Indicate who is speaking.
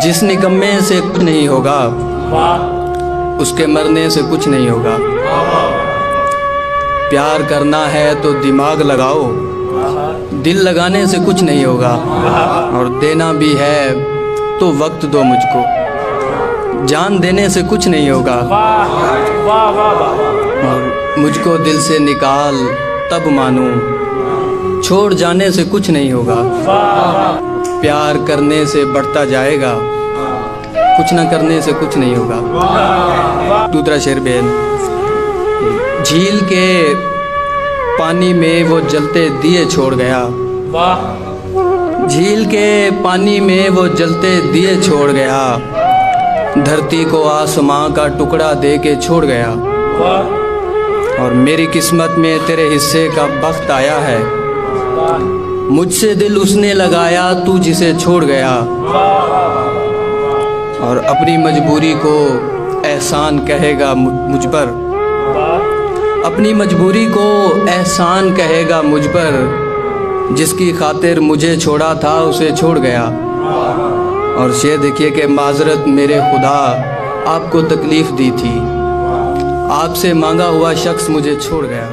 Speaker 1: जिस निकम्मे से कुछ नहीं होगा उसके मरने से कुछ नहीं होगा। प्यार करना है तो दिमाग लगाओ, दिल लगाने से कुछ नहीं होगा। और देना भी है तो वक्त दो मुझको, जान देने से कुछ नहीं होगा। और मुझको दिल से निकाल तब मानूं, छोड़ जाने से कुछ नहीं होगा। प्यार करने से बढ़ता जाएगा, कुछ ना करने से कुछ नहीं होगा। दूसरा शेर बेन। झील के पानी में वो जलते दिए छोड़ गया, झील के पानी में वो जलते दिए छोड़ गया। धरती को आसमां का टुकड़ा दे के छोड़ गया। और मेरी किस्मत में तेरे हिस्से का वक्त आया है, मुझसे दिल उसने लगाया तू जिसे छोड़ गया। और अपनी मजबूरी को एहसान कहेगा मुझ पर, अपनी मजबूरी को एहसान कहेगा मुझ पर। जिसकी खातिर मुझे छोड़ा था उसे छोड़ गया। और शेर देखिए कि माजरत मेरे खुदा, आपको तकलीफ़ दी थी, आपसे मांगा हुआ शख्स मुझे छोड़ गया।